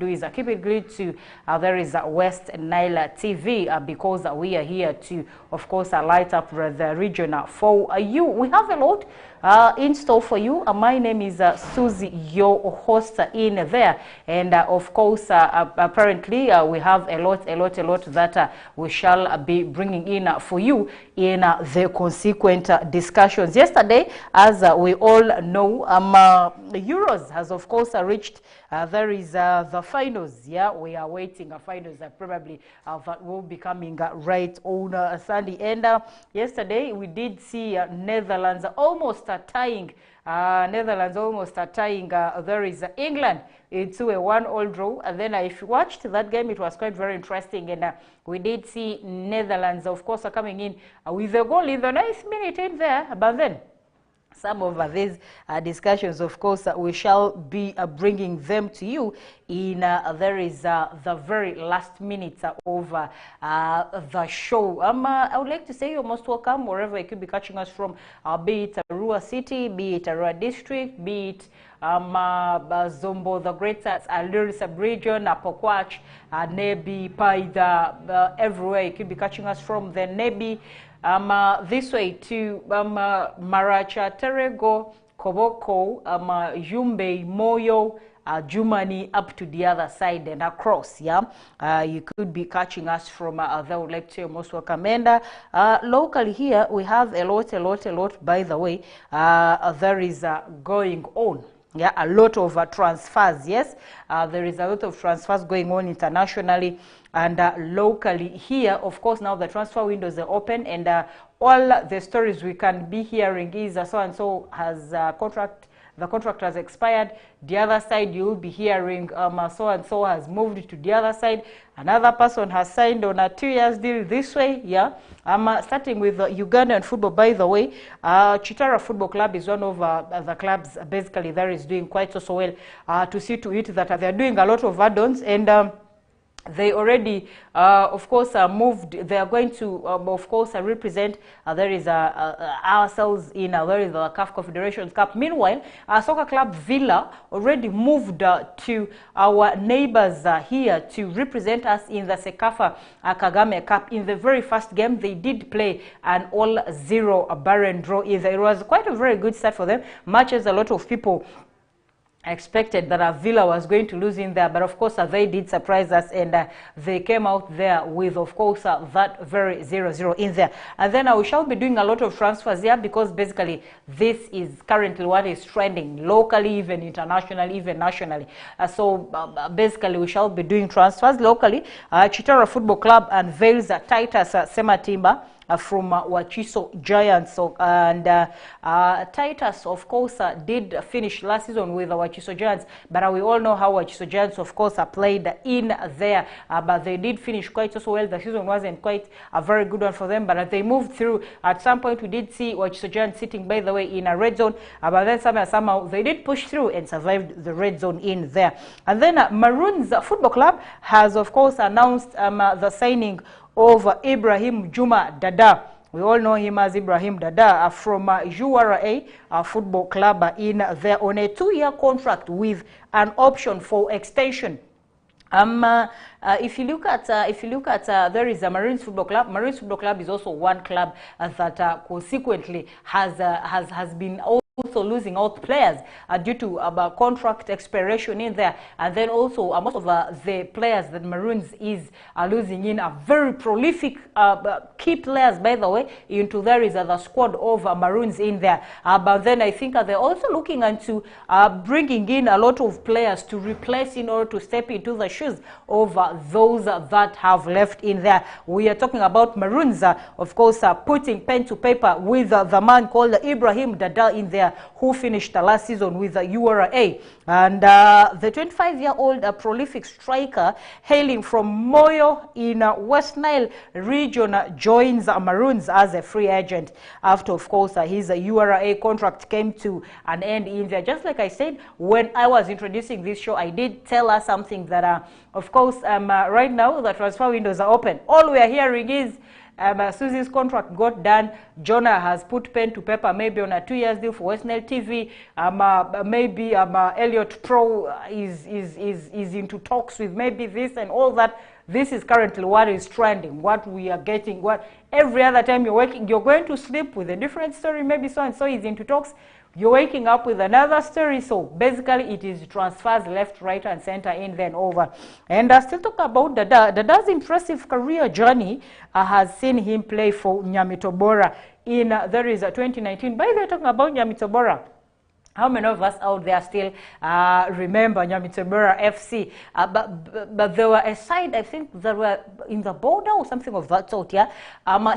do is keep it glued to there is West Nile TV because we are here to, of course, light up the region for you. We have a lot in store for you. My name is Susie, your host in there, and of course, apparently we have a lot that we shall be bringing in for you in the consequent discussions. Yesterday, as we all know, the Euros has of course reached there is the finals. Yeah, we are waiting finals that probably that will be coming right on Sunday. And yesterday we did see Netherlands almost tying. There is England into a 1-1 draw, and then if you watched that game, it was quite very interesting, and we did see Netherlands, of course, coming in with a goal in the 9th minute in there, but then some of these discussions, of course, we shall be bringing them to you in there is the very last minutes of the show. I would like to say you're most welcome wherever you could be catching us from, be it Arua City, be it Arua District, be it Zombo, the Greater Aluri Sub-Region, Apokwach, Nebi, Paida, everywhere you could be catching us from, the Nebi, this way to Maracha, Terego, Koboko, Jumbe, Moyo, Jumani, up to the other side and across. Yeah, you could be catching us from the lecture. Most welcome. And locally here we have a lot. By the way, there is going on. Yeah, a lot of transfers. Yes, there is a lot of transfers going on internationally and locally here. Of course, now the transfer windows are open, and all the stories we can be hearing is so and so has the contract has expired. The other side, you will be hearing so and so has moved to the other side. Another person has signed on a 2-year deal this way. Yeah, starting with Ugandan football. By the way, Chitara Football Club is one of the clubs basically that is doing quite so well to see to it that they are doing a lot of add-ons, and they already, of course, moved. They are going to, of course, represent. There is ourselves in there is the CAF Confederations Cup. Meanwhile, soccer club Villa already moved to our neighbors here to represent us in the Sekafa Kagame Cup. In the very first game, they did play an all-0 barren draw. It was quite a very good start for them, much as a lot of people expected that Villa was going to lose in there, but of course they did surprise us, and they came out there with, of course, that very 0-0 in there. And then we shall be doing a lot of transfers here because basically this is currently what is trending locally, even internationally, even nationally. So basically we shall be doing transfers locally. Chitara Football Club unveils Titus Sematimba from Wachiso Giants. So, and Titus, of course, did finish last season with the Wachiso Giants, but we all know how Wachiso Giants, of course, played in there, but they did finish quite so well. The season wasn't quite a very good one for them, but they moved through. At some point, we did see Wachiso Giants sitting, by the way, in a red zone, but then somehow they did push through and survived the red zone in there. And then Maroons Football Club has, of course, announced the signing of Ibrahim Juma Dada. We all know him as Ibrahim Dada from URA Football Club in there on a 2-year contract with an option for extension. If you look at there is a Marines Football Club. Marines Football Club is also one club that consequently has been also losing out players due to contract expiration in there, and then also most of the players that Maroons is losing in are very prolific key players, by the way, into there is the squad of Maroons in there, but then I think they're also looking into bringing in a lot of players to replace in order to step into the shoes of those that have left in there. We are talking about Maroons, of course, putting pen to paper with the man called Ibrahim Dada in there, who finished last season with the URA. And the 25-year-old prolific striker hailing from Moyo in West Nile region joins Maroons as a free agent after, of course, his URA contract came to an end in there. Just like I said, when I was introducing this show, I did tell us something that, of course, right now the transfer windows are open. All we are hearing is Susie's contract got done. Jonah has put pen to paper, maybe on a 2-year deal for West Nile TV. Maybe Elliot Pro is into talks with maybe this and all that. This is currently what is trending, what we are getting. What every other time you're waking, you're going to sleep with a different story. Maybe so and so is into talks. You're waking up with another story. So basically, it is transfers left, right, and center, in then over. And still talk about Dada. Dada's impressive career journey has seen him play for Nyamitobora in there is 2019. By the way, talking about Nyamitobora, how many of us out there still remember Nyamitobora FC? But there were a side, I think, that were in the border or something of that sort, yeah?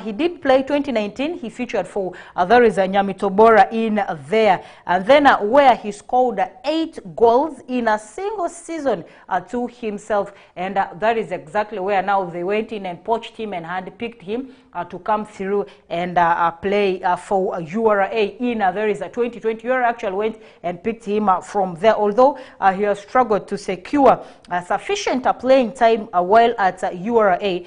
He did play 2019. He featured for, there is a Nyamitobora in there. And then where he scored 8 goals in a single season to himself. And that is exactly where now they went in and poached him and handpicked him to come through and play for URA in there is a 2020. URA actually went and picked him up from there, although he has struggled to secure sufficient playing time while at URA.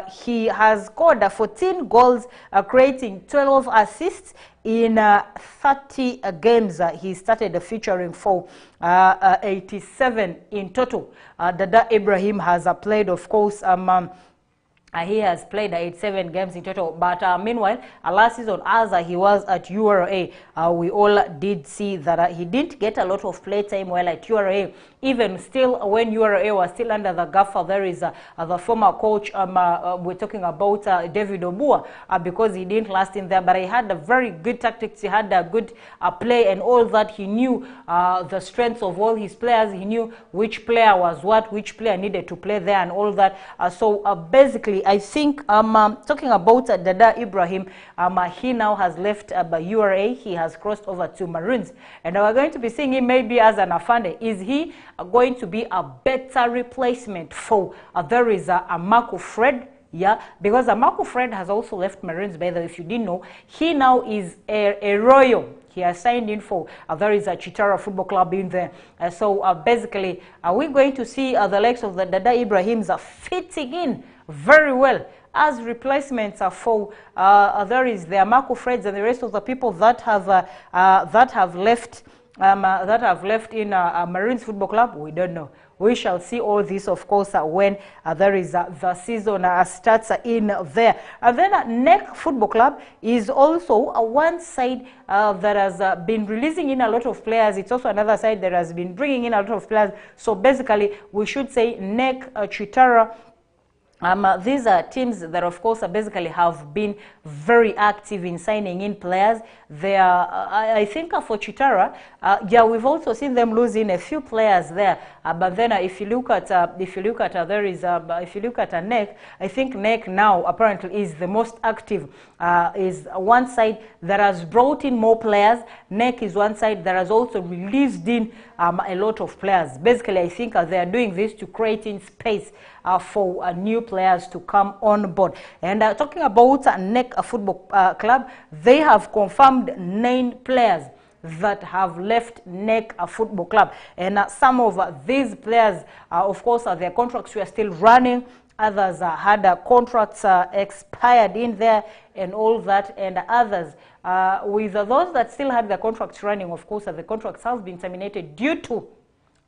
He has scored 14 goals, creating 12 assists in 30 games. He started featuring for 87 in total. Dada Ibrahim has played, of course, he has played 87 games in total, but meanwhile, last season, as he was at URA, we all did see that he didn't get a lot of play time while at URA. Even still, when URA was still under the gaffer, there is the former coach, we're talking about David Obua, because he didn't last in there, but he had a very good tactics, he had a good play and all that. He knew the strengths of all his players, he knew which player was what, which player needed to play there and all that. So basically, I think talking about Dada Ibrahim, he now has left URA. He has crossed over to Maroons, and we're going to be seeing him maybe as an Afande. Is he going to be a better replacement for there is a Marco Fred? Yeah, because Marco Fred has also left Maroons, by the way, if you didn't know. He now is a Royal. He has signed in for there is a Chitara Football Club in there. So basically, we're going to see the likes of the Dada Ibrahims are fitting in very well as replacements for there is the Marco Freds and the rest of the people that have left in Maroons Football Club. We don't know. We shall see all this, of course, when there is the season starts in there. And then NEC Football Club is also one side that has been releasing in a lot of players. It's also another side that has been bringing in a lot of players. So basically, we should say NEC, Chitara. These are teams that, of course, basically have been very active in signing in players. They are, I think, for Chitara, yeah, we've also seen them losing a few players there. But then, if you look at NEC, I think NEC now apparently is the most active. Is one side that has brought in more players. NEC is one side that has also released in a lot of players. Basically, I think they are doing this to create in space for new players to come on board. And talking about NEC Football Club, they have confirmed 9 players that have left NEC Football Club. And some of these players, of course, their contracts were still running. Others had contracts expired in there and all that. And others, with those that still had the contracts running, of course, the contracts have been terminated due to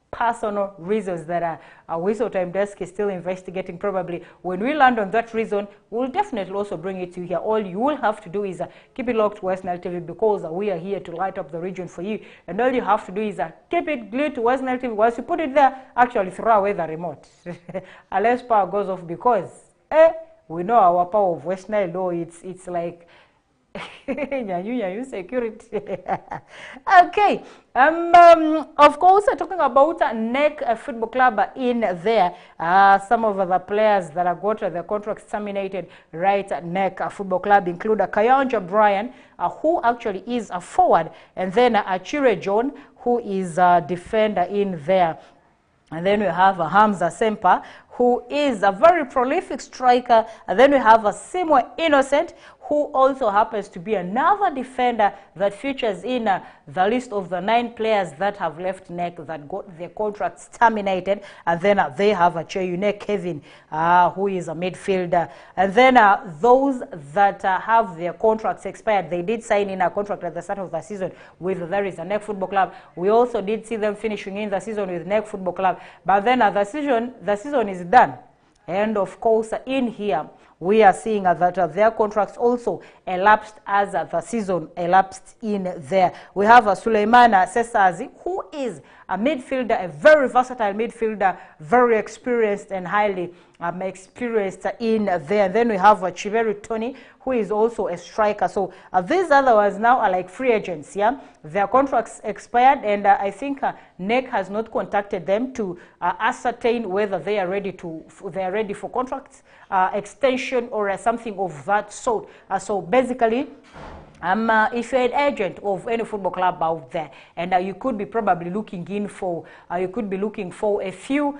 personal reasons that Whistle Time Desk is still investigating. Probably when we land on that reason, we'll definitely also bring it to you here. All you will have to do is keep it locked to West Nile TV, because we are here to light up the region for you. And all you have to do is keep it glued to West Nile TV. Once you put it there, actually throw away the remote unless power goes off, because we know our power of West Nile, though it's like Nyanyu security. Okay. Of course, talking about NEC Football Club in there, some of the players that have got their contracts terminated right at NEC Football Club include Kayanja Brian, who actually is a forward, and then Achire John, who is a defender in there. And then we have Hamza Sempa, who is a very prolific striker. And then we have a Simwe Innocent, who also happens to be another defender that features in the list of the 9 players that have left NEC that got their contracts terminated. And then they have a Cheyune Kevin, who is a midfielder. And then those that have their contracts expired, they did sign in a contract at the start of the season with there is a NEC Football Club. We also did see them finishing in the season with NEC Football Club. But then the season is done. And of course, in here, we are seeing that their contracts also elapsed as the season elapsed in there. We have Suleiman Sesazi, who is a midfielder, a very versatile midfielder, very experienced and highly experienced in there. And then we have Chiveru Tony, who is also a striker. So these other ones now are like free agents, yeah? Their contracts expired, and I think NEC has not contacted them to ascertain whether they are ready for contracts extension or something of that sort. So basically, if you're an agent of any football club out there, and you could be probably looking for a few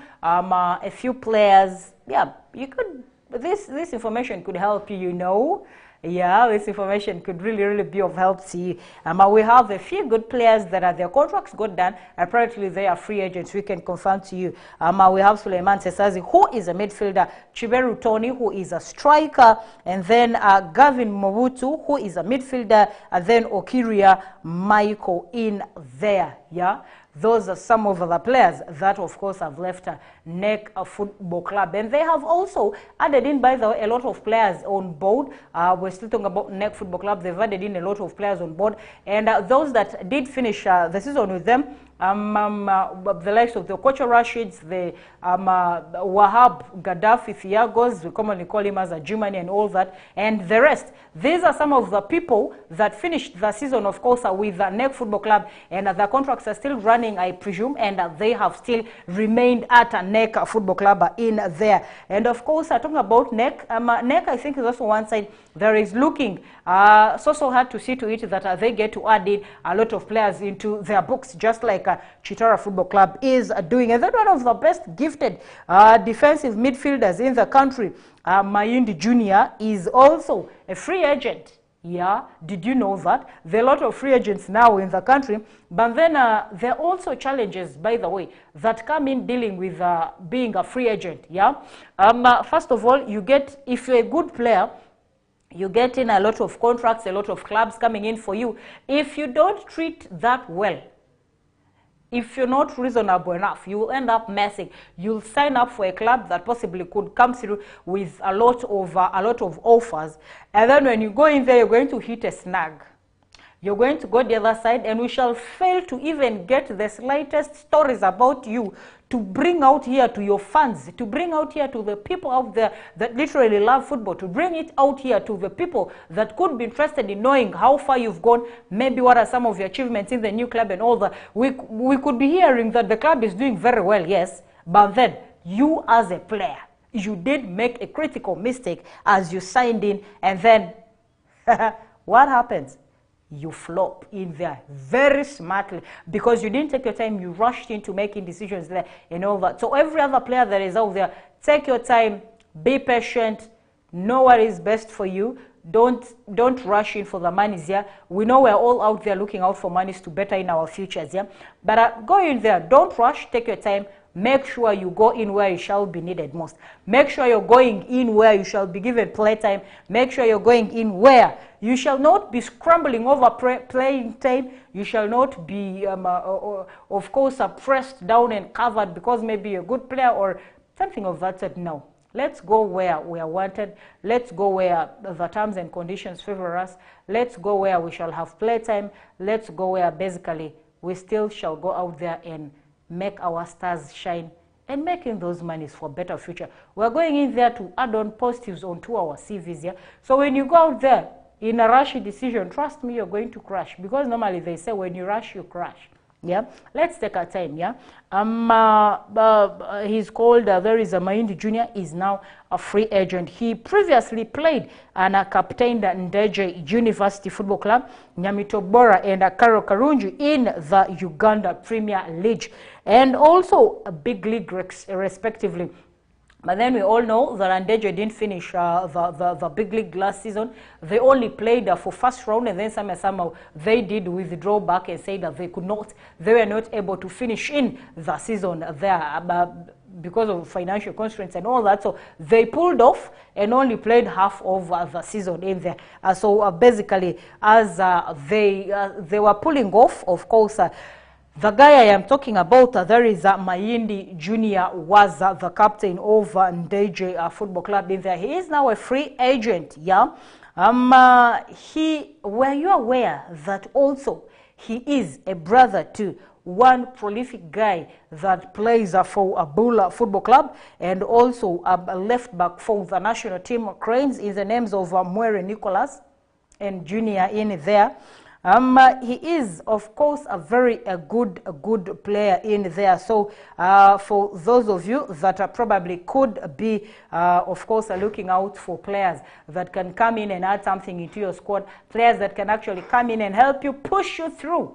players, yeah, you could. This information could help you, you know. Yeah, this information could really be of help to you. We have a few good players that are their contracts got done. Apparently, they are free agents. We can confirm to you. We have Suleiman Sesazi, who is a midfielder, Chiberu Tony, who is a striker, and then Gavin Mobutu, who is a midfielder, and then Okiria Michael in there. Yeah. Those are some of the players that, of course, have left NEC Football Club. And they have also added in, by the way, a lot of players on board. We're still talking about NEC Football Club. They've added in a lot of players on board. And those that did finish the season with them, the likes of the Kocha Rashids, the Wahab Gaddafi Thiagos, we commonly call him as a Jumani and all that, and the rest. These are some of the people that finished the season, of course, with the NEC Football Club, and the contracts are still running, I presume, and they have still remained at a NEC Football Club in there. And of course, talking about NEC, NEC I think is also one side there is looking so hard to see to it that they get to add in a lot of players into their books, just like Chitara Football Club is doing. And then one of the best gifted defensive midfielders in the country, Mayindi Jr., is also a free agent. Yeah, did you know that? There are a lot of free agents now in the country, but then there are also challenges, by the way, that come in dealing with being a free agent. Yeah, first of all, if you're a good player, you get in a lot of contracts, a lot of clubs coming in for you. If you don't treat that well, if you're not reasonable enough, you will end up messing. You'll sign up for a club that possibly could come through with a lot of offers, and then when you go in there, you're going to hit a snag. You're going to go the other side, and we shall fail to even get the slightest stories about you to bring out here to your fans, to bring out here to the people out there that literally love football, to bring it out here to the people that could be interested in knowing how far you've gone, maybe what are some of your achievements in the new club and all that. We could be hearing that the club is doing very well, yes, but then you as a player, you did make a critical mistake as you signed in, and then what happens? You flop in there very smartly because you didn't take your time. You rushed into making decisions there and all that. So every other player that is out there, take your time, be patient, know what is best for you. Don't rush in for the monies here. We know we're all out there looking out for monies to better in our futures, yeah. But go in there, don't rush, take your time. Make sure you go in where you shall be needed most. Make sure you're going in where you shall be given playtime. Make sure you're going in where you shall not be scrambling over playing time. You shall not be, of course, pressed down and covered because maybe you're a good player or something of that sort. No. Let's go where we are wanted. Let's go where the terms and conditions favor us. Let's go where we shall have playtime. Let's go where basically we still shall go out there and make our stars shine and making those monies for a better future. We're going in there to add on positives onto our CVs, yeah? So when you go out there in a rushy decision, trust me, you're going to crash because normally they say when you rush, you crash. Yeah, let's take our time. Yeah, he's called. There is a Mayindi Jr. is now a free agent. He previously played and captained Ndege University Football Club, Nyamitobora, and Karo Karunji in the Uganda Premier League, and also a big league respectively. But then we all know that Andeje didn't finish the big league last season. They only played for first round, and then somehow they did withdraw back and say that they were not able to finish in the season there because of financial constraints and all that. So they pulled off and only played half of the season in there. So basically, as they were pulling off, of course, the guy I am talking about, there is Mayindi Jr. was the captain of Ndeje Football Club in there. He is now a free agent, yeah. Were you aware that also he is a brother to one prolific guy that plays for Bulla Football Club and also a left back for the national team Cranes in the names of Mwere Nicholas and Junior in there. He is, of course, a very good player in there. So for those of you that probably could be, of course, looking out for players that can come in and add something into your squad, players that can actually come in and help you, push you through,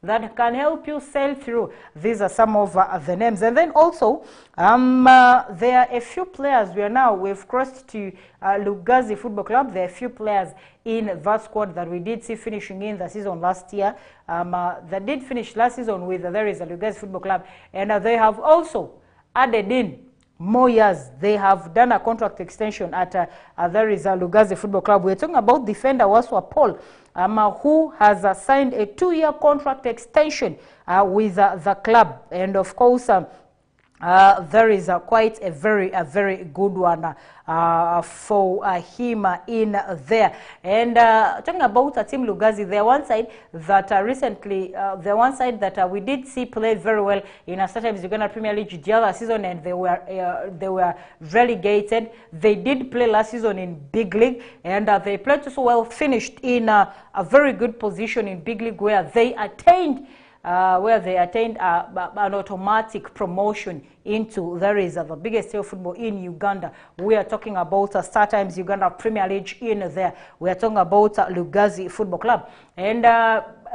that can help you sail through. These are some of the names. And then also, there are a few players. We've crossed to Lugazi Football Club. There are a few players in that squad that we did see finishing in the season last year. That did finish last season with there is a Lugazi Football Club. And they have also added in more years. They have done a contract extension at there is a Lugazi Football Club. We're talking about defender Waswa Paul, who has signed a 2-year contract extension with the club. And of course, there is quite a very good one for him in there. And talking about Team Lugazi, they're one side that recently, they're one side that we did see played very well in sometimes Uganda Premier League the other season, and they were relegated. They did play last season in Big League, and they played so well, finished in a very good position in Big League where they attained an automatic promotion into there is the biggest sale football in Uganda. We are talking about Star Times Uganda Premier League in there. We are talking about Lugazi Football Club. And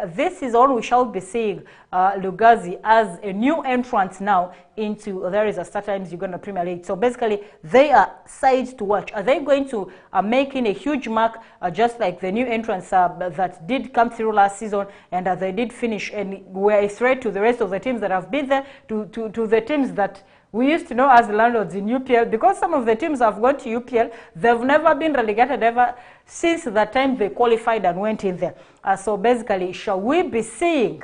this season we shall be seeing Lugazi as a new entrant now into there is a Star Times Uganda Premier League. So basically they are sides to watch. Are they going to make in a huge mark just like the new entrants that did come through last season, and they did finish and were a threat to the rest of the teams that have been there, to the teams that we used to know as landlords in UPL, because some of the teams have gone to UPL. They've never been relegated ever since the time they qualified and went in there. So basically, shall we be seeing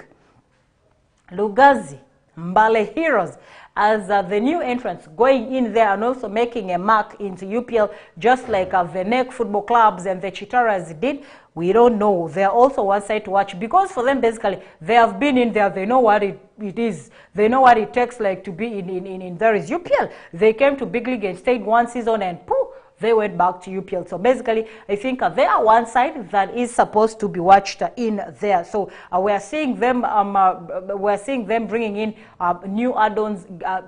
Lugazi, Mbale Heroes as the new entrants going in there and also making a mark into UPL, just like the NEC football clubs and the Chitaras did? We don't know. They're also one side to watch, because for them, basically, they have been in there. They know what it is. They know what it takes like to be in there is UPL. They came to Big League and stayed one season and poof, they went back to UPL. So basically, I think they are one side that is supposed to be watched in there. So we are seeing them bringing in new add-ons,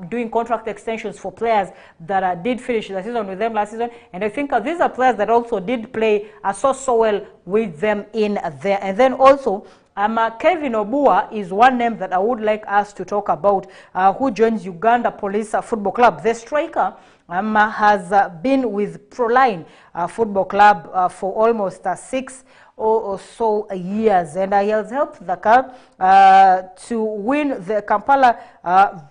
doing contract extensions for players that did finish the season with them last season. And I think these are players that also did play so well with them in there. And then also, Kevin Obua is one name that I would like us to talk about, who joins Uganda Police Football Club. The striker has been with Proline Football Club for almost 6 or so years, and he has helped the club to win the Kampala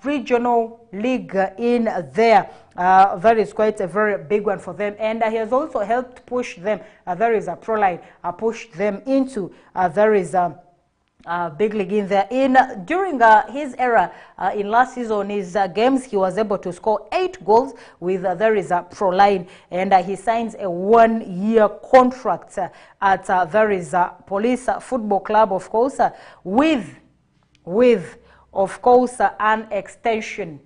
Regional League in there. That is quite a very big one for them, and he has also helped push them. There is a Proline pushed them into there is Big League in there. During his era in last season, his games, he was able to score 8 goals with there is a Proline, and he signs a 1-year contract at there is a Police Football Club, of course, with of course an extension.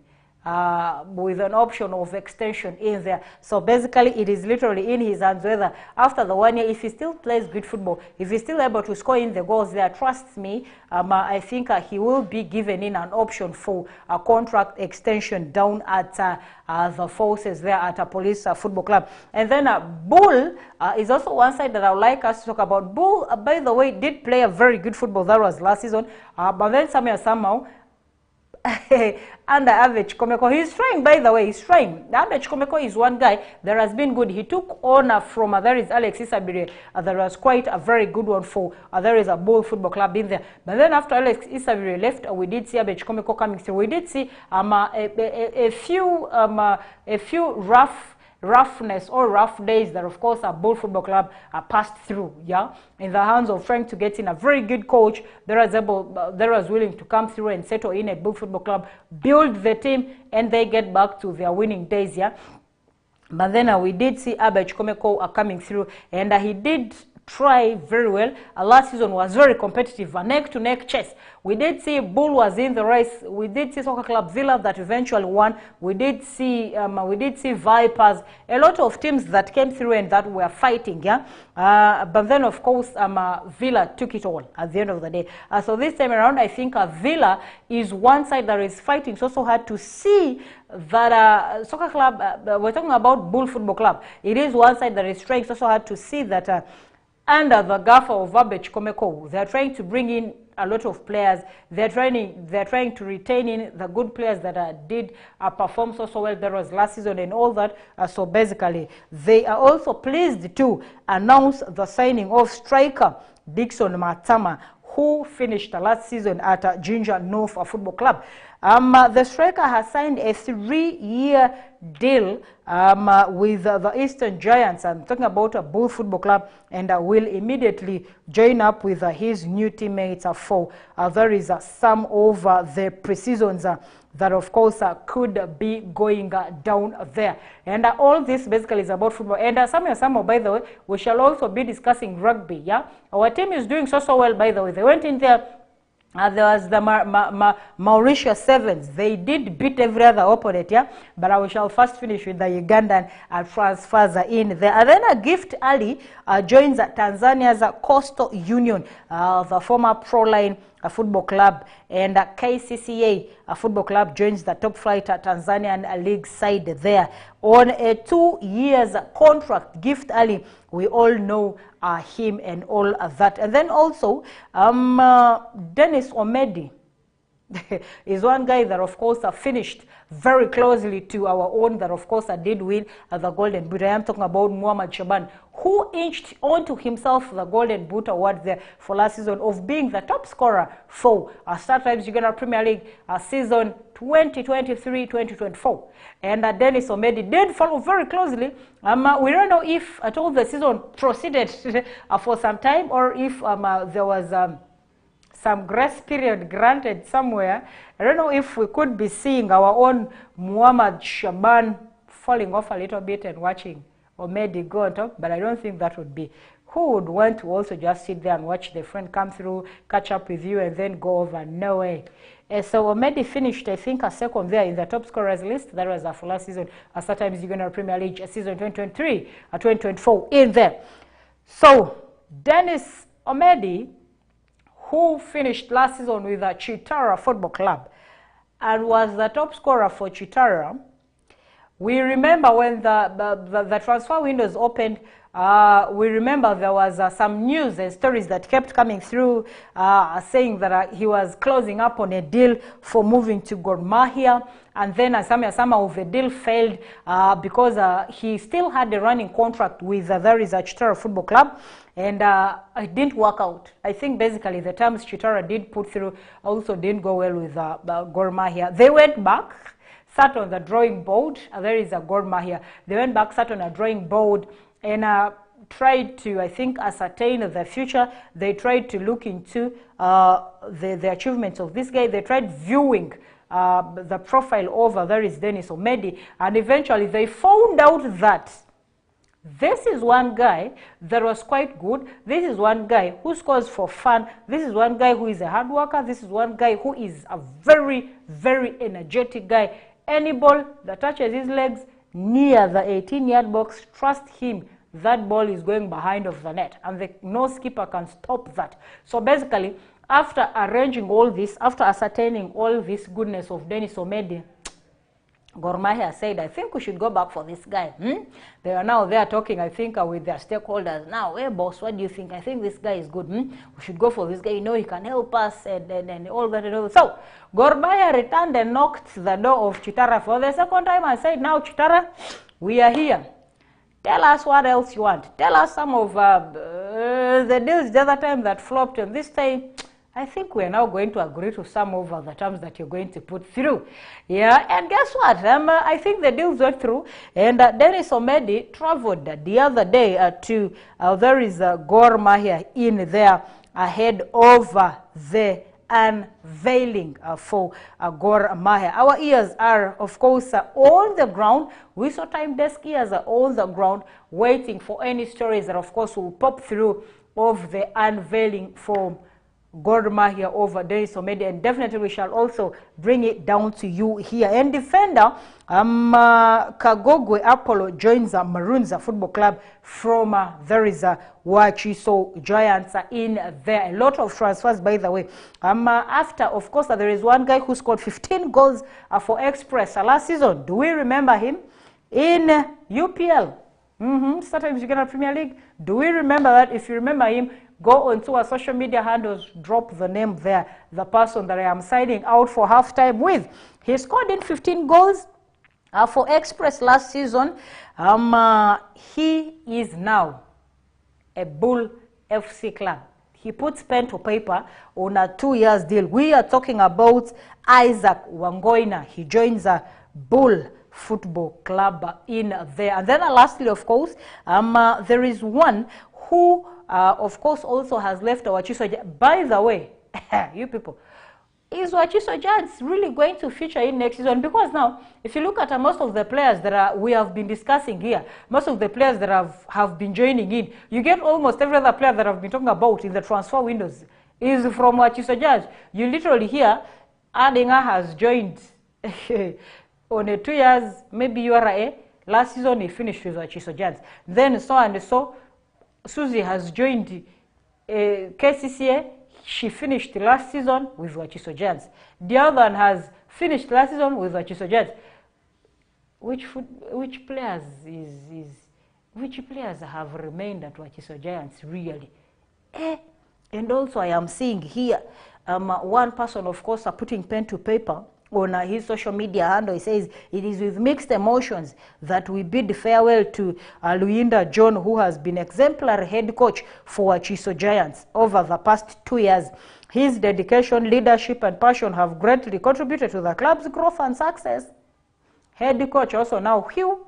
With an option of extension in there. So basically, it is literally in his hands whether after the 1 year, if he still plays good football, if he's still able to score in the goals there, trust me, I think he will be given in an option for a contract extension down at the forces there at a Police Football Club. And then Bull is also one side that I would like us to talk about. Bull, by the way, did play a very good football. That was last season, but then somehow under Ave Chikomeko. He's trying, by the way, he's trying. Ave Chikomeko is one guy that has been good. He took honor from, there is Alex Isabire, that was quite a very good one for, there is a Bull Football Club in there. But then after Alex Isabire left, we did see Ave Chikomeko coming through. We did see a few roughness or rough days that of course our Bull Football Club passed through, yeah, in the hands of trying to get in a very good coach that was willing to come through and settle in a Bull Football Club, build the team, and they get back to their winning days, yeah. But then we did see Ave Chikomeko coming through, and he did try very well. Last season was very competitive, a neck-to-neck chase. We did see Bull was in the race. We did see Soccer Club Villa that eventually won. We did see Vipers, a lot of teams that came through and that were fighting, yeah. But then of course Villa took it all at the end of the day. So this time around, I think Villa is one side that is fighting so hard to see that Soccer Club, we're talking about Bull Football Club. It is one side that is trying so hard to see that under the gaffer of Ave Chikomeko, they are trying to bring in a lot of players. They're trying to retain in the good players that did perform so well. There was last season and all that. So basically, they are also pleased to announce the signing of striker Dickson Matama, who finished last season at Ginger North Football Club. The striker has signed a 3-year deal with the Eastern Giants. I'm talking about a Bull Football Club, and will immediately join up with his new teammates for there is some of the pre-seasons that of course could be going down there. And all this basically is about football. And Samuel, by the way, we shall also be discussing rugby, yeah? Our team is doing so well, by the way. They went in there. There was the Mauritius Sevens. They did beat every other opponent, yeah? But we shall first finish with the Ugandan transfers in there. And then Gift Ali joins Tanzania's Coastal Union, the former Proline Football Club, and KCCA Football Club joins the top flight Tanzanian league side there on a 2-year contract. Gift Ali, we all know him and all that. And then also Dennis Omedi is one guy that of course finished very closely to our own, that of course did win the Golden Boot. I am talking about Muhammad Shaban, who inched onto himself the Golden Boot award there for last season of being the top scorer for StarTimes Uganda Premier League season 2023-2024. And Dennis Omedi did follow very closely. We don't know if at all the season proceeded for some time, or if there was some grace period granted somewhere. I don't know if we could be seeing our own Muhammad Shaban falling off a little bit and watching Omedi go on top, but I don't think that would be. Who would want to also just sit there and watch the friend come through, catch up with you, and then go over? No way. So Omedi finished, I think, a second there in the top scorers list. That was for last season, StarTimes Uganda Premier League season 2023-2024 in there. So Dennis Omedi, who finished last season with the Chitara Football Club and was the top scorer for Chitara. We remember when the transfer windows opened, we remember there was some news and stories that kept coming through saying that he was closing up on a deal for moving to Gor Mahia. And then some of the deal failed because he still had a running contract with there is a Chitara Football Club, and it didn't work out. I think basically the terms Chitara did put through also didn't go well with Gor Mahia. They went back, sat on the drawing board. There is a Gor Mahia. They went back, sat on a drawing board, and tried to, I think, ascertain the future. They tried to look into the achievements of this guy. They tried viewing the profile over there is Dennis Omedi, and eventually they found out that this is one guy that was quite good. This is one guy who scores for fun. This is one guy who is a hard worker. This is one guy who is a very, very energetic guy. Any ball that touches his legs near the 18-yard box, trust him, that ball is going behind of the net, and no skipper can stop that. So basically, after arranging all this, after ascertaining all this goodness of Dennis Omedi, Gor Mahia said, I think we should go back for this guy. They are now there talking, I think, with their stakeholders. Now, hey, boss, what do you think? I think this guy is good. We should go for this guy. You know, he can help us and all that and all that. So, Gor Mahia returned and knocked the door of Chitara for the second time and said, now, Chitara, we are here. Tell us what else you want. Tell us some of the deals the other time that flopped, and this time, I think we're now going to agree to some of the terms that you're going to put through. Yeah, and guess what? I think the deals went through, and Dennis Omedi traveled the other day to, there is Gor Mahia in there ahead of the unveiling for Gor Mahia. Our ears are, of course, on the ground. Whistle Time Desk ears are on the ground, waiting for any stories that, of course, will pop through of the unveiling for Gor Mahia over Dennis Omedi, and definitely we shall also bring it down to you here. And defender Kagogwe Apollo joins Maroons Football Club from there is Wachiso Giants in there. A lot of transfers, by the way. After, of course, there is one guy who scored 15 goals for Express last season. Do we remember him? In UPL. Sometimes you get a Premier League. Do we remember that? If you remember him, go onto our social media handles, drop the name there, the person that I am signing out for halftime with. He scored in 15 goals for Express last season. He is now a Bull FC club. He puts pen to paper on a 2-year deal. We are talking about Isaac Wangoina. He joins a Bull Football Club in there. And then lastly, of course, there is one who of course, also has left Wachiso. By the way, you people, is Wachiso Giants really going to feature in next season? Because now, if you look at most of the players that we have been discussing here, most of the players that have been joining in, you get almost every other player that I've been talking about in the transfer windows is from Wachiso Giants. You literally hear Adinga has joined on a 2 years, maybe URA. Last season he finished with Wachiso Giants. Then so and so, Susie has joined KCCA. She finished last season with Wachiso Giants. The other one has finished last season with Wachiso Giants. Which players have remained at Wachiso Giants really? And also I am seeing here one person, of course, putting pen to paper on his social media handle. He says, it is with mixed emotions that we bid farewell to Luinda John, who has been exemplary head coach for Wachiso Giants over the past 2 years. His dedication, leadership, and passion have greatly contributed to the club's growth and success. Head coach also now Hugh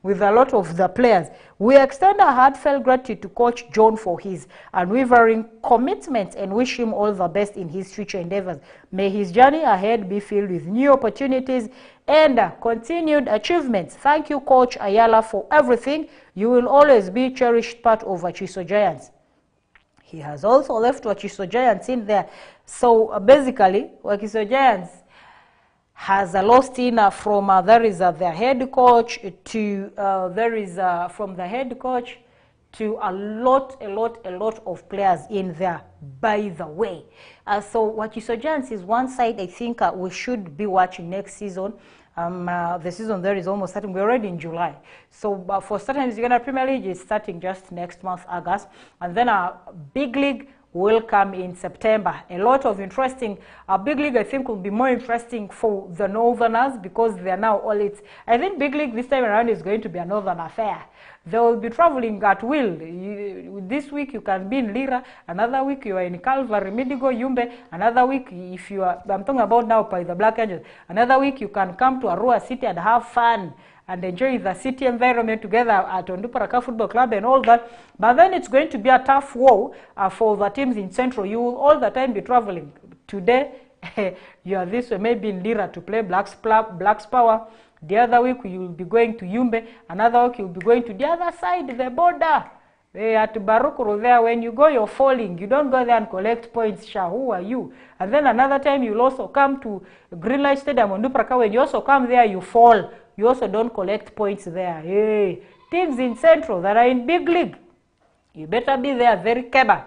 with a lot of the players. We extend a heartfelt gratitude to Coach John for his unwavering commitment and wish him all the best in his future endeavors. May his journey ahead be filled with new opportunities and continued achievements. Thank you, Coach Ayala, for everything. You will always be a cherished part of Wachiso Giants. He has also left Wachiso Giants in there. So basically, Wachiso Giants has lost in from there is their head coach to from the head coach to a lot of players in there, by the way. So Wachiso Giants is one side I think we should be watching next season. The season there is almost starting. We're already in July. So for certain Uganda Premier League is starting just next month, August. And then a big league will come in September. A lot of interesting, big league I think will be more interesting for the Northerners because they are now all it. I think big league this time around is going to be a Northern affair. They will be traveling at will. This week you can be in Lira, another week you are in Calvary, Midigo, Yumbe, another week if you are, I'm talking about now by the Black Angels, another week you can come to Arua City and have fun and enjoy the city environment together at Onduparaka Football Club and all that. But then it's going to be a tough war for the teams in Central. You will all the time be traveling. Today, you are this way, maybe in Lira to play Black's Power. The other week you will be going to Yumbe. Another week you will be going to the other side, the border. At Barukuru there, when you go, you're falling. You don't go there and collect points. Who are you? And then another time you'll also come to Greenlight Stadium on Dupraka. When you also come there, you fall. You also don't collect points there. Hey, teams in Central that are in big league, you better be there very clever.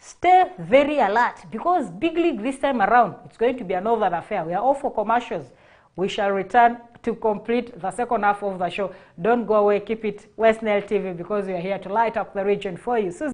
Stay very alert because big league this time around, it's going to be another affair. We are off for commercials. We shall return to complete the second half of the show. Don't go away. Keep it West Nile TV, because we are here to light up the region for you. Susan